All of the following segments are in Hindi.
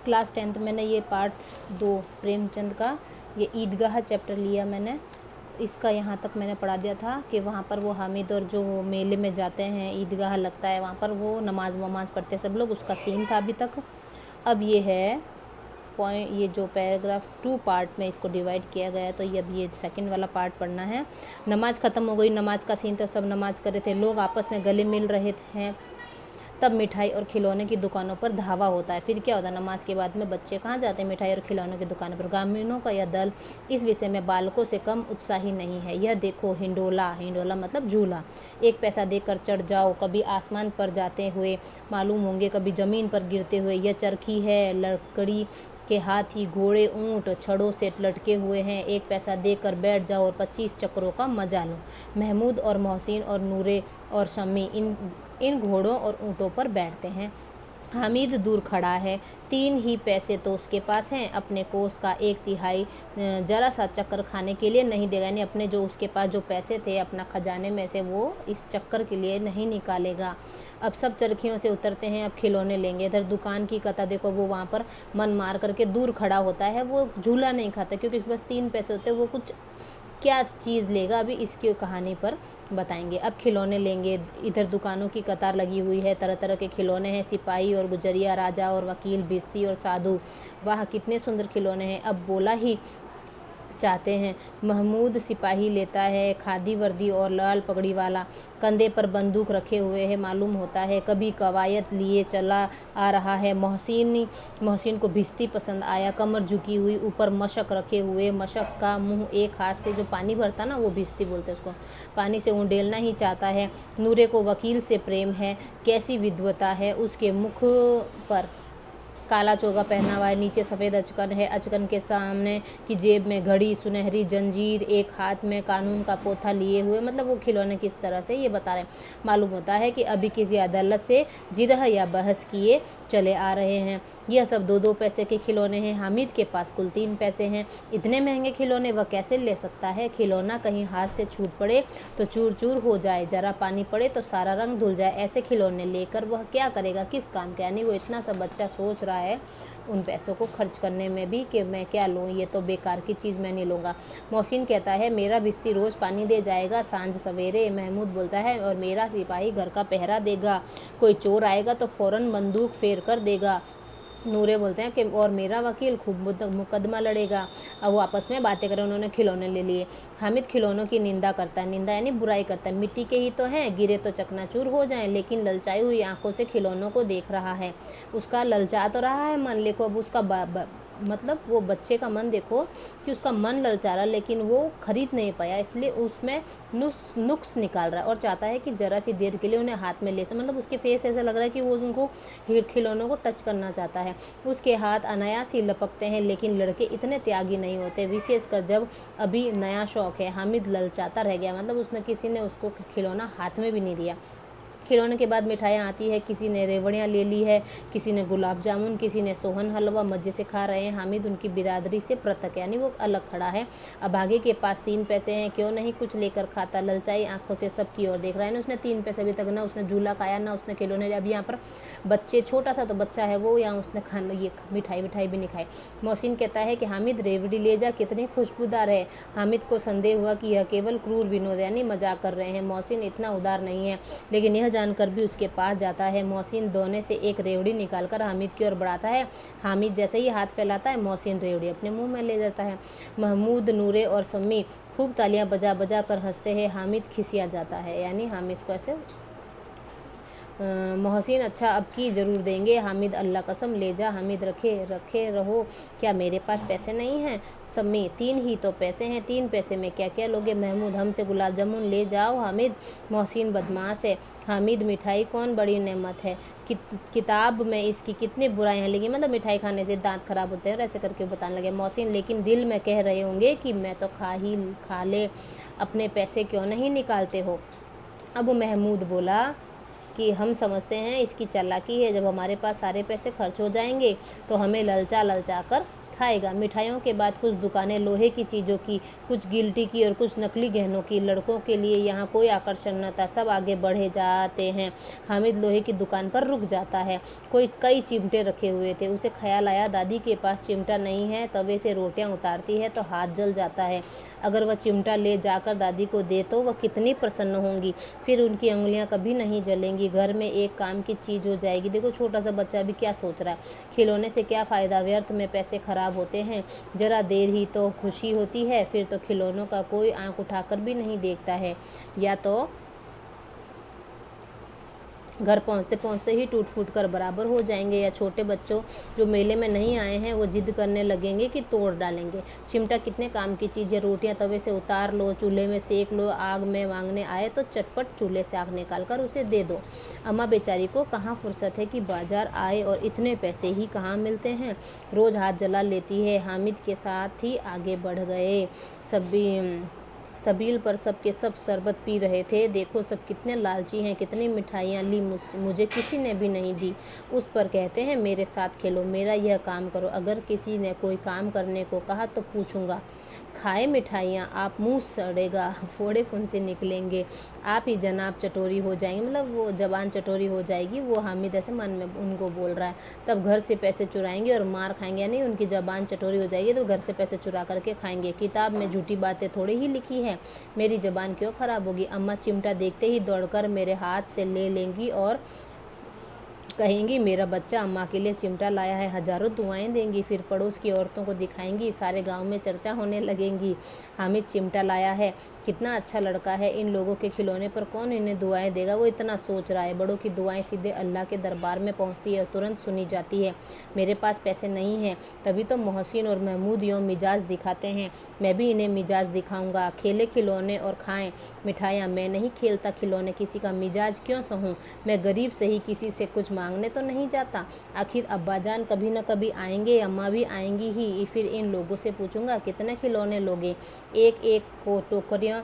क्लास 10th मैंने ये पार्ट 2 प्रेमचंद का ये ईदगाह चैप्टर लिया मैंने। इसका यहाँ तक मैंने पढ़ा दिया था कि वहाँ पर वो हामिद और जो मेले में जाते हैं, ईदगाह लगता है वहाँ पर, वो नमाज वमाज पढ़ते सब लोग, उसका सीन था अभी तक। अब ये है पॉइंट, ये जो पैराग्राफ 2 पार्ट में इसको डिवाइड किया गया है, तो ये अब ये सेकंड वाला पार्ट पढ़ना है। नमाज ख़त्म हो गई, नमाज का सीन तो सब नमाज कर रहे थे, लोग आपस में गले मिल रहे हैं, तब मिठाई और खिलौने की दुकानों पर धावा होता है। फिर क्या होता है, नमाज के बाद में बच्चे कहाँ जाते हैं, मिठाई और खिलौनों की दुकानों पर। ग्रामीणों का यह दल इस विषय में बालकों से कम उत्साही नहीं है। यह देखो हिंडोला, हिंडोला मतलब झूला, 1 पैसा देकर चढ़ जाओ, कभी आसमान पर जाते हुए मालूम होंगे, कभी ज़मीन पर गिरते हुए। यह चरखी है, लकड़ी के हाथी, घोड़े, ऊँट छड़ों से लटके हुए हैं, 1 पैसा देकर बैठ जाओ और 25 चक्करों का मजा लो। महमूद और मोहसिन और नूरे और शम्मी इन घोड़ों और ऊँटों पर बैठते हैं। हामिद दूर खड़ा है, 3 ही पैसे तो उसके पास हैं, अपने कोष का 1/3 जरा सा चक्कर खाने के लिए नहीं देगा। यानी अपने जो उसके पास जो पैसे थे अपना खजाने में से वो इस चक्कर के लिए नहीं निकालेगा। अब सब चरखियों से उतरते हैं, अब खिलौने लेंगे। इधर दुकान की कता देखो, वो वहाँ पर मन मार करके दूर खड़ा होता है, वो झूला नहीं खाता क्योंकि इसके पास 3 पैसे होते हैं, वो कुछ क्या चीज़ लेगा अभी इसकी कहानी पर बताएंगे। अब खिलौने लेंगे, इधर दुकानों की कतार लगी हुई है, तरह तरह के खिलौने हैं, सिपाही और गुजरिया, राजा और वकील, भिश्ती और साधु, वाह कितने सुंदर खिलौने हैं। अब बोला ही चाहते हैं। महमूद सिपाही लेता है, खादी वर्दी और लाल पगड़ी वाला, कंधे पर बंदूक रखे हुए है, मालूम होता है कभी कवायद लिए चला आ रहा है। मोहसिन को भिश्ती पसंद आया, कमर झुकी हुई, ऊपर मशक रखे हुए, मशक का मुंह एक हाथ से, जो पानी भरता ना वो भिश्ती बोलते हैं उसको, पानी से उंडेलना ही चाहता है। नूरे को वकील से प्रेम है, कैसी विद्वता है उसके मुख पर। काला चोगा पहना हुआ है, नीचे सफ़ेद अचकन है, अचकन के सामने की जेब में घड़ी, सुनहरी जंजीर, एक हाथ में कानून का पोथा लिए हुए। मतलब वो खिलौने किस तरह से ये बता रहे हैं। मालूम होता है कि अभी किसी अदालत से जिरह या बहस किए चले आ रहे हैं। यह सब 2-2 पैसे के खिलौने हैं। हामिद के पास कुल 3 पैसे हैं। इतने महंगे खिलौने वह कैसे ले सकता है। खिलौना कहीं हाथ से छूट पड़े तो चूर चूर हो जाए, जरा पानी पड़े तो सारा रंग धुल जाए। ऐसे खिलौने लेकर वह क्या करेगा, किस काम का। यानी वो इतना सा बच्चा सोच रहा है उन पैसों को खर्च करने में भी कि मैं क्या लूँ, ये तो बेकार की चीज़ मैं नहीं लूँगा। मोहसिन कहता है मेरा भिश्ती रोज़ पानी दे जाएगा सांझ सवेरे। महमूद बोलता है और मेरा सिपाही घर का पहरा देगा, कोई चोर आएगा तो फ़ौरन बंदूक फेर कर देगा। नूरे बोलते हैं कि और मेरा वकील खूब मुकदमा लड़ेगा। अब वो आपस में बातें करें, उन्होंने खिलौने ले लिए। हामिद खिलौनों की निंदा करता है, निंदा यानी बुराई करता है। मिट्टी के ही तो हैं, गिरे तो चकनाचूर हो जाएं, लेकिन ललचाई हुई आंखों से खिलौनों को देख रहा है। उसका ललचा तो रहा है मन, लेकिन अब उसका मतलब वो बच्चे का मन देखो कि उसका मन ललचा रहा, लेकिन वो खरीद नहीं पाया, इसलिए उसमें नुक्स निकाल रहा है और चाहता है कि ज़रा सी देर के लिए उन्हें हाथ में ले सके। मतलब उसके फेस ऐसा लग रहा है कि वो उनको खिलौनों को टच करना चाहता है। उसके हाथ अनायास ही लपकते हैं, लेकिन लड़के इतने त्यागी नहीं होते, विशेषकर जब अभी नया शौक है। हामिद ललचाता रह गया, मतलब उसने किसी ने उसको खिलौना हाथ में भी नहीं दिया। खिलौने के बाद मिठाइयाँ आती है, किसी ने रेवड़ियाँ ले ली है, किसी ने गुलाब जामुन, किसी ने सोहन हलवा, मज़े से खा रहे हैं। हामिद उनकी बिरादरी से पृथक, यानी वो अलग खड़ा है। अभागे के पास 3 पैसे हैं, क्यों नहीं कुछ लेकर खाता। ललचाई आंखों से सबकी ओर देख रहा है ना, उसने 3 पैसे अभी तक ना उसने झूला खाया ना उसने खिलौने। अब यहाँ पर बच्चे, छोटा सा तो बच्चा है वो, यहाँ उसने खाना ये मिठाई भी नहीं खाई। मोहसिन कहता है कि हामिद रेवड़ी ले जा, कितनी खुशबूदार है। हामिद को संदेह हुआ कि यह केवल क्रूर विनोद यानी मजाक कर रहे हैं। मोहसिन इतना उदार नहीं है, लेकिन यह जानकर भी उसके पास जाता है। मोहसिन दोने से एक रेवड़ी निकालकर हामिद की ओर बढ़ाता है। हामिद जैसे ही हाथ फैलाता है, मोहसिन रेवड़ी अपने मुंह में ले जाता है। महमूद, नूरे और सम्मी खूब तालियां बजा बजा कर हंसते हैं। हामिद खिसिया जाता है, यानी हम इसको ऐसे मोहसिन अच्छा अब की ज़रूर देंगे। हामिद अल्लाह कसम ले जा। हामिद रखे रहो, क्या मेरे पास पैसे नहीं हैं। सम्मी 3 ही तो पैसे हैं, 3 पैसे में क्या क्या लोगे। महमूद हमसे गुलाब जामुन ले जाओ। हामिद मोहसिन बदमाश है। हामिद मिठाई कौन बड़ी नेमत है, किताब में इसकी कितनी बुराई है, लेकिन मतलब मिठाई खाने से दांत खराब होते हैं और ऐसे करके बताने लगे। मोहसिन लेकिन दिल में कह रहे होंगे कि मैं तो खा ले, अपने पैसे क्यों नहीं निकालते हो। अब महमूद बोला कि हम समझते हैं इसकी चालाकी है, जब हमारे पास सारे पैसे खर्च हो जाएंगे तो हमें ललचा कर खाएगा। मिठाइयों के बाद कुछ दुकानें लोहे की चीज़ों की, कुछ गिल्टी की और कुछ नकली गहनों की। लड़कों के लिए यहाँ कोई आकर्षण न था, सब आगे बढ़े जाते हैं। हामिद लोहे की दुकान पर रुक जाता है। कई चिमटे रखे हुए थे। उसे ख्याल आया दादी के पास चिमटा नहीं है, तवे से रोटियां उतारती है तो हाथ जल जाता है। अगर वह चिमटा ले जाकर दादी को दे तो वह कितनी प्रसन्न होंगी, फिर उनकी उंगलियां कभी नहीं जलेंगी, घर में एक काम की चीज़ हो जाएगी। देखो छोटा सा बच्चा भी क्या सोच रहा है, खिलौने से क्या फ़ायदा, व्यर्थ में पैसे खराब होते हैं, ज़रा देर ही तो खुशी होती है, फिर तो खिलौनों का कोई आंख उठाकर भी नहीं देखता है, या तो घर पहुंचते पहुंचते ही टूट फूट कर बराबर हो जाएंगे। या छोटे बच्चों जो मेले में नहीं आए हैं वो जिद करने लगेंगे कि तोड़ डालेंगे। चिमटा कितने काम की चीज़ है, रोटियां तवे से उतार लो, चूल्हे में सेक लो, आग में मांगने आए तो चटपट चूल्हे से आग निकाल कर उसे दे दो। अम्मा बेचारी को कहाँ फुर्सत है कि बाजार आए, और इतने पैसे ही कहाँ मिलते हैं, रोज़ हाथ जला लेती है। हामिद के साथ ही आगे बढ़ गए। सबील पर सब के सब शरबत पी रहे थे। देखो सब कितने लालची हैं, कितनी मिठाइयाँ ली, मुझे किसी ने भी नहीं दी। उस पर कहते हैं मेरे साथ खेलो, मेरा यह काम करो। अगर किसी ने कोई काम करने को कहा तो पूछूंगा, खाए मिठाइयाँ, आप मुंह सड़ेगा, फोड़े फुंसे निकलेंगे, आप ही जनाब चटोरी हो जाएंगे। मतलब वो जबान चटोरी हो जाएगी। वो हामिद ऐसे मन में उनको बोल रहा है। तब घर से पैसे चुराएंगे और मार खाएंगे, यानी उनकी जबान चटोरी हो जाएगी तो घर से पैसे चुरा करके खाएंगे। किताब में झूठी बातें थोड़ी ही लिखी है, मेरी जबान क्यों खराब होगी। अम्मा चिमटा देखते ही दौड़कर मेरे हाथ से ले लेंगी और कहेंगी मेरा बच्चा अम्मा के लिए चिमटा लाया है, हजारों दुआएं देंगी। फिर पड़ोस की औरतों को दिखाएंगी, सारे गांव में चर्चा होने लगेंगी, हामिद चिमटा लाया है, कितना अच्छा लड़का है, इन लोगों के खिलौने पर कौन इन्हें दुआएं देगा। वो इतना सोच रहा है। बड़ों की दुआएं सीधे अल्लाह के दरबार में पहुंचती है और तुरंत सुनी जाती है। मेरे पास पैसे नहीं हैं, तभी तो मोहसिन और महमूद यूँ मिजाज दिखाते हैं, मैं भी इन्हें मिजाज दिखाऊंगा। खेले खिलौने और खाएं मिठाइयाँ, मैं नहीं खेलता खिलौने, किसी का मिजाज क्यों सहूँ। मैं गरीब से ही किसी से कुछ मांगने तो नहीं जाता। आखिर अब्बाजान कभी न कभी आएंगे, अम्मा भी आएंगी ही, फिर इन लोगों से पूछूंगा कितने खिलौने लोगे। एक एक को टोकरियाँ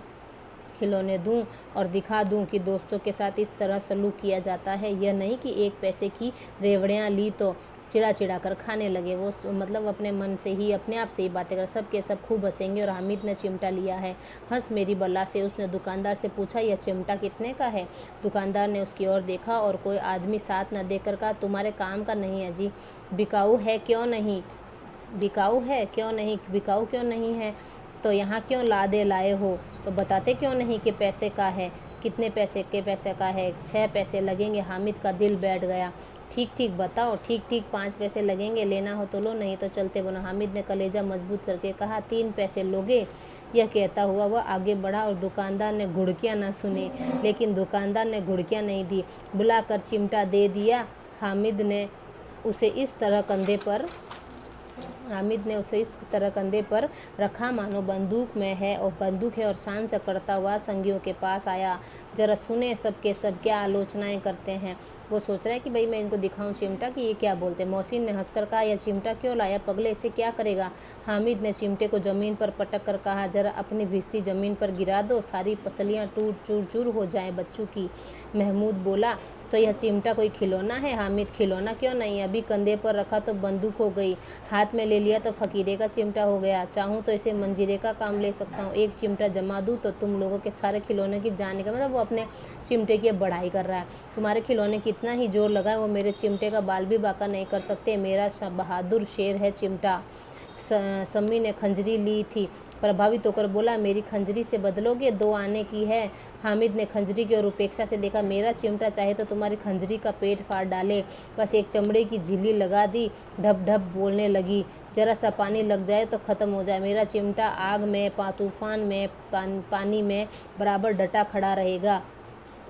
खिलौने दूं और दिखा दूं कि दोस्तों के साथ इस तरह सलूक किया जाता है। यह नहीं कि एक पैसे की रेवड़ियाँ ली तो चिड़ा कर खाने लगे। वो मतलब अपने मन से ही, अपने आप से ही बातें कर, सब के सब खूब हंसेंगे। और हामिद ने चिमटा लिया है, हंस मेरी बल्ला से। उसने दुकानदार से पूछा यह चिमटा कितने का है। दुकानदार ने उसकी ओर देखा और कोई आदमी साथ न देकर कहा तुम्हारे काम का नहीं है जी, बिकाऊ है क्यों नहीं, बिकाऊ है क्यों नहीं, बिकाऊ क्यों नहीं है तो यहाँ क्यों लाए हो, तो बताते क्यों नहीं कि पैसे का है। कितने पैसे के पैसे का है, 6 पैसे लगेंगे। हामिद का दिल बैठ गया। ठीक ठीक बताओ, ठीक ठीक 5 पैसे लगेंगे, लेना हो तो लो, नहीं तो चलते बनो। हामिद ने कलेजा मजबूत करके कहा 3 पैसे लोगे। यह कहता हुआ वह आगे बढ़ा और दुकानदार ने घुड़कियाँ न सुनी, लेकिन दुकानदार ने घुड़कियाँ नहीं दी, बुलाकर चिमटा दे दिया। हामिद ने उसे इस तरह कंधे पर रखा मानो बंदूक है और शान से करता हुआ संगियों के पास आया। जरा सुने सबके सब क्या आलोचनाएं करते हैं। वो सोच रहा है कि भाई मैं इनको दिखाऊं चिमटा कि ये क्या बोलते हैं। मोहसिन ने हंसकर कहा यह चिमटा क्यों लाया पगले, इसे क्या करेगा। हामिद ने चिमटे को ज़मीन पर पटक कर कहा जरा अपनी भिश्ती ज़मीन पर गिरा दो, सारी पसलियाँ टूट चूर चूर हो जाएं बच्चों की। महमूद बोला तो यह चिमटा कोई खिलौना है। हामिद खिलौना क्यों नहीं, अभी कंधे पर रखा तो बंदूक हो गई, हाथ में ले लिया तो फकीरे का चिमटा हो गया। चाहूँ तो इसे मंजीरे का काम ले सकता हूँ, एक चिमटा जमा दूँ तो तुम लोगों के सारे खिलौने की जाने का, मतलब वो अपने चिमटे की बढ़ाई कर रहा है। तुम्हारे खिलौने कितना ही जोर लगाए वो मेरे चिमटे का बाल भी बाका नहीं कर सकते। मेरा बहादुर शेर है चिमटा। सम्मी ने खंजरी ली थी, प्रभावित होकर बोला मेरी खंजरी से बदलोगे, 2 आने की है। हामिद ने खंजरी की ओर उपेक्षा से देखा, मेरा चिमटा चाहे तो तुम्हारी खंजरी का पेट फाड़ डाले। बस एक चमड़े की झिल्ली लगा दी, ढप ढप बोलने लगी, जरा सा पानी लग जाए तो ख़त्म हो जाए। मेरा चिमटा आग में, तूफान में, पानी में बराबर डटा खड़ा रहेगा।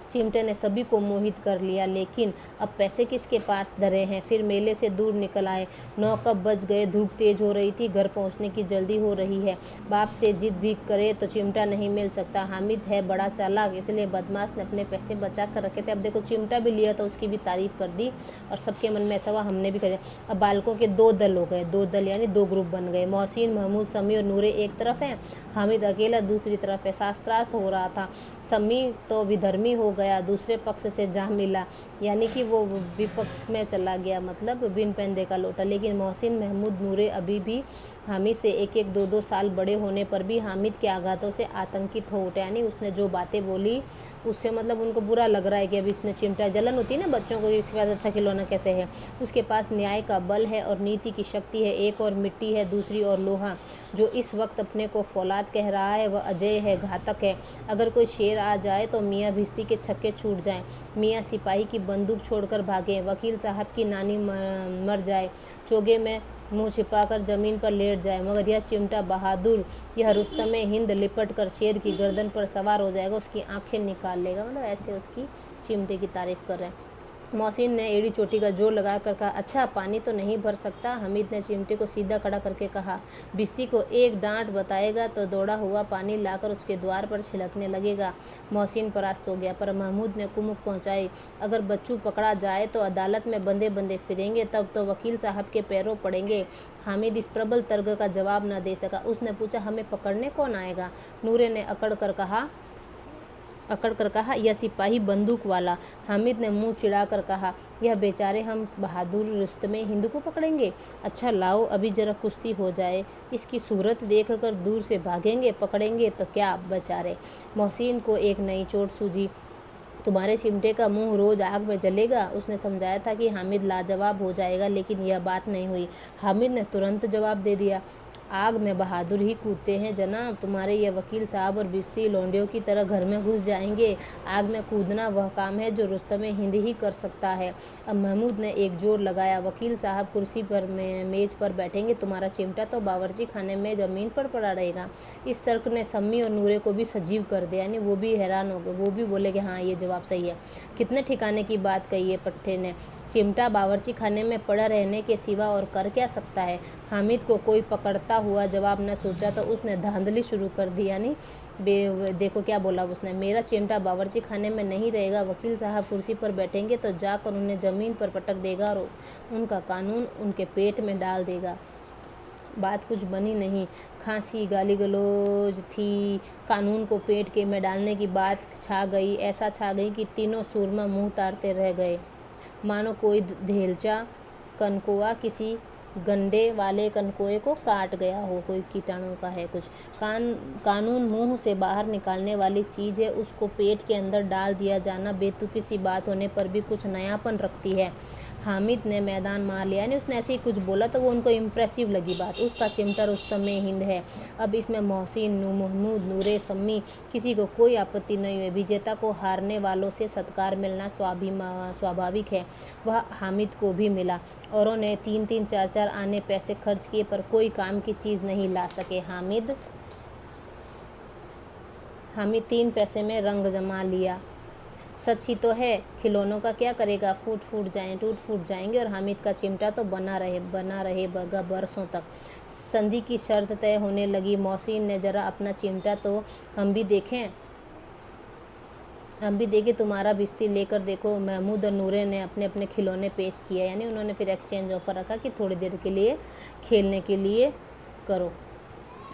चिमटे ने सभी को मोहित कर लिया, लेकिन अब पैसे किसके पास धरे हैं। फिर मेले से दूर निकल आए। 9 कब बज गए, धूप तेज हो रही थी, घर पहुंचने की जल्दी हो रही है। बाप से जिद भी करे तो चिमटा नहीं मिल सकता। हामिद है बड़ा चालाक, इसलिए बदमाश ने अपने पैसे बचा कर रखे थे। अब देखो चिमटा भी लिया तो उसकी भी तारीफ कर दी और सबके मन में ऐसा हुआ हमने भी कर। अब बालकों के 2 दल हो गए, 2 दल यानी 2 ग्रुप बन गए। मोहसिन, महमूद, समी और नूरे एक तरफ हैं, हामिद अकेला दूसरी तरफ है। शास्त्रार्थ हो रहा था। समी तो विधर्मी हो गया, दूसरे पक्ष से जा मिला, यानी कि वो विपक्ष में चला गया, मतलब बिन पैंदे का लोटा। लेकिन मोहसिन महमूद नूरे अभी भी हामिद से 1-1, 2-2 साल बड़े होने पर भी हामिद के आघातों से आतंकित हो उठे। यानी उसने जो बातें बोली उससे मतलब उनको बुरा लग रहा है कि अभी इसने चिमटा, जलन होती है ना बच्चों को, इसके पास अच्छा खिलौना कैसे है। उसके पास न्याय का बल है और नीति की शक्ति है, एक और मिट्टी है, दूसरी और लोहा। जो इस वक्त अपने को फौलाद कह रहा है वह अजय है, घातक है। अगर कोई शेर आ जाए तो मियाँ भिश्ती के छक्के छूट जाएं, मियाँ सिपाही की बंदूक छोड़कर भागे, वकील साहब की नानी मर जाए, चोगे में मुंह छिपाकर जमीन पर लेट जाए, मगर यह चिमटा बहादुर, यह रुस्तम हिंद लिपट कर शेर की गर्दन पर सवार हो जाएगा, उसकी आंखें निकाल लेगा। मतलब ऐसे उसकी चिमटे की तारीफ कर रहे हैं। मोहसिन ने एड़ी चोटी का जोर लगा कर कहा, अच्छा पानी तो नहीं भर सकता। हामिद ने चिमटे को सीधा खड़ा करके कहा, भिश्ती को एक डांट बताएगा तो दौड़ा हुआ पानी लाकर उसके द्वार पर छिड़कने लगेगा। मोहसिन परास्त हो गया, पर महमूद ने कुमुक पहुंचाई, अगर बच्चू पकड़ा जाए तो अदालत में बंदे बंदे फिरेंगे, तब तो वकील साहब के पैरों पड़ेंगे। हामिद इस प्रबल तर्क का जवाब न दे सका। उसने पूछा, हमें पकड़ने कौन आएगा? नूरे ने अकड़ कर कहा, यह सिपाही बंदूक वाला। हामिद ने मुंह चिढ़ा कर कहा, यह बेचारे हम बहादुर रुस्तम हिंद को पकड़ेंगे? अच्छा लाओ अभी जरा कुश्ती हो जाए, इसकी सूरत देखकर दूर से भागेंगे, पकड़ेंगे तो क्या बेचारे। मोहसिन को एक नई चोट सूझी, तुम्हारे चिमटे का मुंह रोज आग में जलेगा। उसने समझाया था कि हामिद लाजवाब हो जाएगा, लेकिन यह बात नहीं हुई। हामिद ने तुरंत जवाब दे दिया, आग में बहादुर ही कूदते हैं जनाब, तुम्हारे ये वकील साहब और भिश्ती लौंडियों की तरह घर में घुस जाएंगे। आग में कूदना वह काम है जो रुस्तम हिंद ही कर सकता है। अब महमूद ने एक जोर लगाया, वकील साहब कुर्सी पर मेज पर बैठेंगे, तुम्हारा चिमटा तो बावर्ची खाने में ज़मीन पर पड़ा रहेगा। इस तर्क ने सम्मी और नूरे को भी सजीव कर दिया, यानी वो भी हैरान हो गए, वो भी बोले कि हाँ ये जवाब सही है। कितने ठिकाने की बात कही है पट्टे ने, चिमटा बावर्ची खाने में पड़ा रहने के सिवा और कर क्या सकता है। हामिद को कोई पकड़ता हुआ जवाब न सोचा तो उसने धांधली शुरू कर दी, यानी देखो क्या बोला उसने, मेरा चिमटा बावर्ची खाने में नहीं रहेगा, वकील साहब कुर्सी पर बैठेंगे तो जाकर उन्हें ज़मीन पर पटक देगा और उनका कानून उनके पेट में डाल देगा। बात कुछ बनी नहीं, खांसी गाली गलौज थी, कानून को पेट के में डालने की बात छा गई, ऐसा छा गई कि तीनों सूरमा मुंह तारते रह गए, मानो कोई धेलचा कनकोआ किसी गंडे वाले कनकोए को काट गया हो, कोई कीटाणु का है कुछ। कानून मुंह से बाहर निकालने वाली चीज़ है, उसको पेट के अंदर डाल दिया जाना बेतुकी सी बात होने पर भी कुछ नयापन रखती है। हामिद ने मैदान मार लिया, यानी उसने ऐसे ही कुछ बोला तो वो उनको इम्प्रेसिव लगी बात। उसका चिमटा रुस्तम हिंद है। अब इसमें मोहसिन, महमूद, नूरे, सम्मी किसी को कोई आपत्ति नहीं हुई। विजेता को हारने वालों से सत्कार मिलना स्वाभाविक है, वह हामिद को भी मिला। औरों ने 3-3, 4-4 आने पैसे खर्च किए पर कोई काम की चीज़ नहीं ला सके। हामिद 3 पैसे में रंग जमा लिया। सच ही तो है, खिलौनों का क्या करेगा, टूट फूट जाएंगे और हामिद का चिमटा तो बना रहेगा बरसों तक। संधि की शर्त तय होने लगी। मोहसिन ने जरा अपना चिमटा तो हम भी देखें, तुम्हारा भिश्ती लेकर देखो। महमूद और नूरे ने अपने अपने खिलौने पेश किए, यानी उन्होंने फिर एक्सचेंज ऑफर रखा कि थोड़ी देर के लिए खेलने के लिए करो।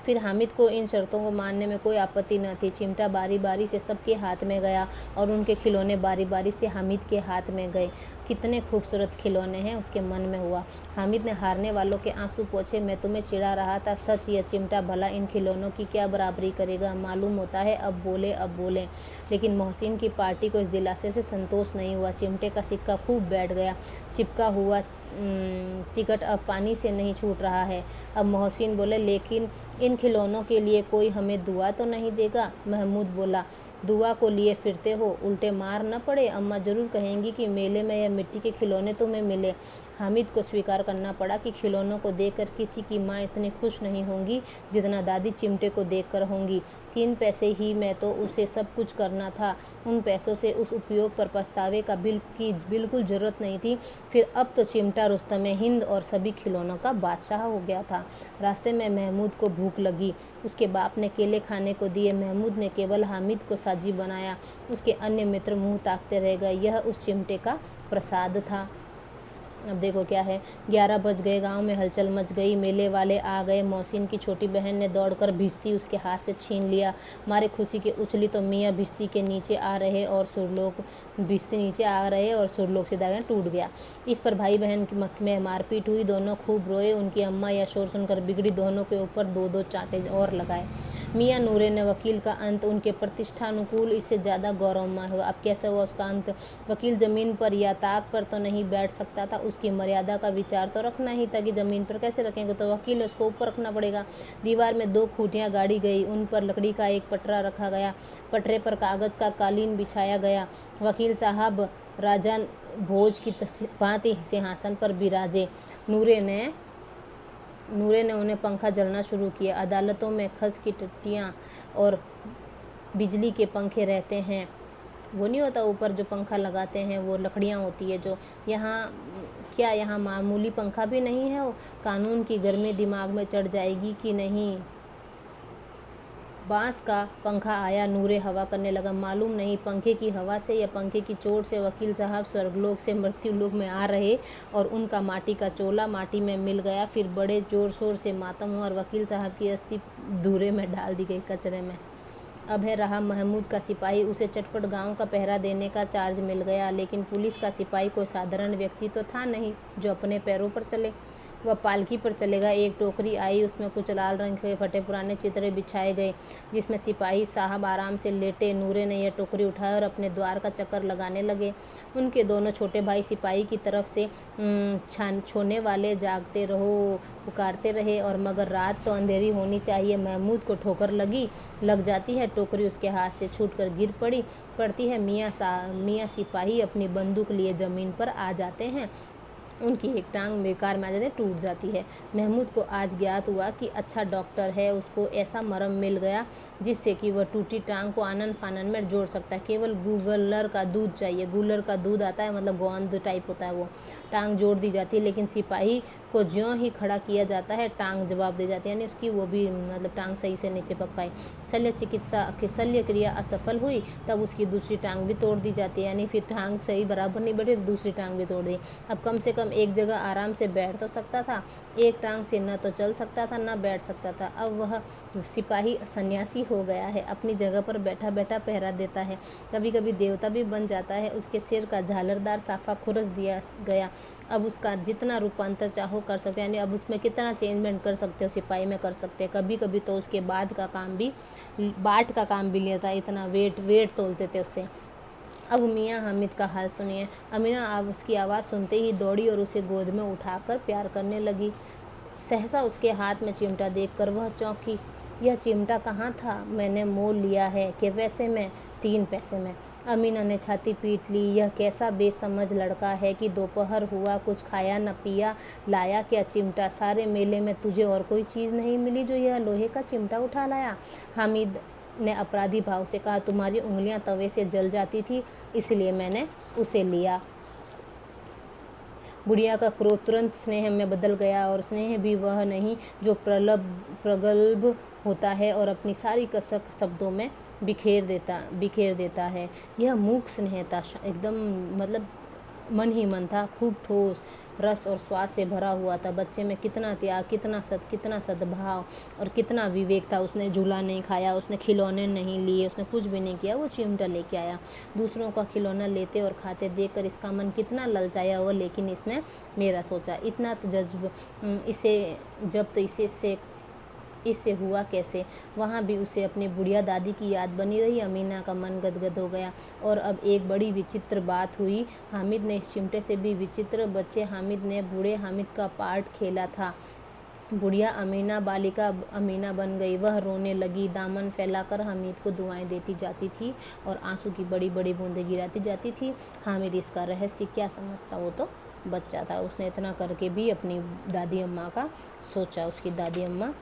फिर हामिद को इन शर्तों को मानने में कोई आपत्ति न थी। चिमटा बारी बारी से सबके हाथ में गया और उनके खिलौने बारी बारी से हामिद के हाथ में गए। कितने खूबसूरत खिलौने हैं, उसके मन में हुआ। हामिद ने हारने वालों के आंसू पोंछे, मैं तुम्हें चिढ़ा रहा था, सच यह चिमटा भला इन खिलौनों की क्या बराबरी करेगा, मालूम होता है। अब बोले। लेकिन मोहसिन की पार्टी को इस दिलासे से संतोष नहीं हुआ। चिमटे का सिक्का खूब बैठ गया। चिपका हुआ टिकट अब पानी से नहीं छूट रहा है। अब मोहसिन बोले, लेकिन इन खिलौनों के लिए कोई हमें दुआ तो नहीं देगा। महमूद बोला, दुआ को लिए फिरते हो, उल्टे मार न पड़े, अम्मा जरूर कहेंगी कि मेले में यह मिट्टी के खिलौने तुम्हें मिले। हामिद को स्वीकार करना पड़ा कि खिलौनों को देखकर किसी की माँ इतनी खुश नहीं होंगी जितना दादी चिमटे को देखकर होंगी। 3 पैसे ही में तो उसे सब कुछ करना था। उन पैसों से उस उपयोग पर पछतावे का बिल्कुल जरूरत नहीं थी। फिर अब तो चिमटा रुस्तम हिंद और सभी खिलौनों का बादशाह हो गया था। रास्ते में महमूद को भूख लगी। उसके बाप ने केले खाने को दिए। महमूद ने केवल हामिद को साजी बनाया। उसके अन्य मित्र मुंह ताकते रह गए। यह उस चिमटे का प्रसाद था। अब देखो क्या है, 11 बज गए, गांव में हलचल मच गई, मेले वाले आ गए। मोहसिन की छोटी बहन ने दौड़कर भिश्ती उसके हाथ से छीन लिया। मारे खुशी के उछली तो मियाँ भिश्ती के नीचे आ रहे और सुरलोक से दागन टूट गया। इस पर भाई बहन में मारपीट हुई, दोनों खूब रोए। उनकी अम्मा यह शोर सुनकर बिगड़ी, दोनों के ऊपर 2-2 चांटे और लगाए। मियाँ नूरे ने वकील का अंत उनके प्रतिष्ठानुकूल इससे ज़्यादा गौरवमय हुआ। अब कैसे हुआ उसका अंत? वकील ज़मीन पर या ताक पर तो नहीं बैठ सकता था, उसकी मर्यादा का विचार तो रखना ही था कि ज़मीन पर कैसे रखेंगे, तो वकील उसको ऊपर रखना पड़ेगा। दीवार में 2 खूंटियाँ गाड़ी गई, उन पर लकड़ी का एक पटरा रखा गया, पटरे पर कागज़ का कालीन बिछाया गया। वकील साहब राजा भोज की भांति सिंहासन पर बिराजे। नूरे ने उन्हें पंखा जलना शुरू किया। अदालतों में खस की टट्टियाँ और बिजली के पंखे रहते हैं, वो नहीं होता ऊपर जो पंखा लगाते हैं, वो लकड़ियाँ होती है जो। यहाँ मामूली पंखा भी नहीं है, वो कानून की गर्मी दिमाग में चढ़ जाएगी कि नहीं। बांस का पंखा आया, नूरे हवा करने लगा। मालूम नहीं पंखे की हवा से या पंखे की चोट से वकील साहब स्वर्गलोक से मृत्युलोक में आ रहे और उनका माटी का चोला माटी में मिल गया। फिर बड़े जोर शोर से मातम हुआ और वकील साहब की अस्थि धूरे में डाल दी गई, कचरे में। अब है रहा महमूद का सिपाही, उसे चटपट गांव का पहरा देने का चार्ज मिल गया। लेकिन पुलिस का सिपाही कोई साधारण व्यक्ति तो था नहीं जो अपने पैरों पर चले। वह पालकी पर चलेगा। एक टोकरी आई, उसमें कुछ लाल रंग के फटे पुराने चित्रे बिछाए गए जिसमें सिपाही साहब आराम से लेटे। नूरे ने यह टोकरी उठाया और अपने द्वार का चक्कर लगाने लगे। उनके दोनों छोटे भाई सिपाही की तरफ से छोने वाले जागते रहो पुकारते रहे, और मगर रात तो अंधेरी होनी चाहिए। महमूद को ठोकर लग जाती है, टोकरी उसके हाथ से छूटकर गिर पड़ती है। मियाँ सिपाही अपनी बंदूक लिए ज़मीन पर आ जाते हैं। उनकी एक टांग बेकार में आ जाती है, टूट जाती है। महमूद को आज ज्ञात हुआ कि अच्छा डॉक्टर है, उसको ऐसा मरहम मिल गया जिससे कि वह टूटी टांग को आनन फानन में जोड़ सकता है। केवल गूलर का दूध चाहिए, गूलर का दूध आता है, मतलब गोंद टाइप होता है, वो टांग जोड़ दी जाती है। लेकिन सिपाही को ज्यों ही खड़ा किया जाता है टांग जवाब दे जाती है, यानी उसकी वो भी मतलब टांग सही से नहीं चिपक पाई। शल्य क्रिया असफल हुई, तब उसकी दूसरी टांग भी तोड़ दी जाती है, यानी फिर टांग सही बराबर नहीं बैठी, दूसरी टांग भी तोड़ दी। अब कम से कम एक जगह आराम से बैठ तो सकता था, एक टांग से न तो चल सकता था न बैठ सकता था। अब वह सिपाही सन्यासी हो गया है, अपनी जगह पर बैठा बैठा पहरा देता है, कभी कभी देवता भी बन जाता है। उसके सिर का झालरदार साफा खुरस दिया गया। अब उसका जितना रूपांतर चाहो कर सकते हैं, यानी अब उसमें कितना चेंजमेंट कर सकते हो सिपाही में कर सकते हैं। कभी कभी तो उसके बाट का काम भी लेता, इतना वेट तोलते थे उससे। अब मियाँ हामिद का हाल सुनिए। अमीना अब उसकी आवाज़ सुनते ही दौड़ी और उसे गोद में उठाकर प्यार करने लगी। सहसा उसके हाथ में चिमटा देखकर वह चौंकी। यह चिमटा कहाँ था? मैंने मोल लिया है। के पैसे में? 3 पैसे में। अमीना ने छाती पीट ली। यह कैसा बेसमझ लड़का है कि दोपहर हुआ, कुछ खाया न पिया, लाया क्या चिमटा? सारे मेले में तुझे और कोई चीज़ नहीं मिली जो यह लोहे का चिमटा उठा लाया? हामिद ने अपराधी भाव से कहा, तुम्हारी उंगलियां तवे से जल जाती थी, इसलिए मैंने उसे लिया। बुढ़िया का क्रोध तुरंत स्नेह में बदल गया, और स्नेह भी वह नहीं जो प्रगल्भ होता है और अपनी सारी कसक शब्दों में बिखेर देता है। यह मूक स्नेह था, एकदम मतलब मन ही मन था, खूब ठोस रस और स्वाद से भरा हुआ था। बच्चे में कितना त्याग, कितना सद्भाव और कितना विवेक था। उसने झूला नहीं खाया, उसने खिलौने नहीं लिए, उसने कुछ भी नहीं किया, वो चिमटा लेके आया। दूसरों का खिलौना लेते और खाते देखकर इसका मन कितना ललचाया हुआ, लेकिन इसने मेरा सोचा। इतना जज्ब इससे हुआ कैसे? वहाँ भी उसे अपनी बुढ़िया दादी की याद बनी रही। अमीना का मन गदगद हो गया। और अब एक बड़ी विचित्र बात हुई। हामिद ने इस चिमटे से भी विचित्र, बच्चे हामिद ने बूढ़े हामिद का पार्ट खेला था। बुढ़िया अमीना बालिका अमीना बन गई। वह रोने लगी, दामन फैलाकर हामिद को दुआएं देती जाती थी और आंसू की बड़ी बड़ी बूंदें गिराती जाती थी। हामिद इसका रहस्य क्या समझता, वो तो बच्चा था। उसने इतना करके भी अपनी दादी अम्मा का सोचा। उसकी दादी अम्मा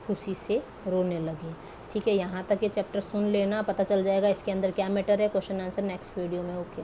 खुशी से रोने लगी। ठीक है, यहाँ तक ये चैप्टर सुन लेना, पता चल जाएगा इसके अंदर क्या मैटर है। क्वेश्चन आंसर नेक्स्ट वीडियो में। ओके।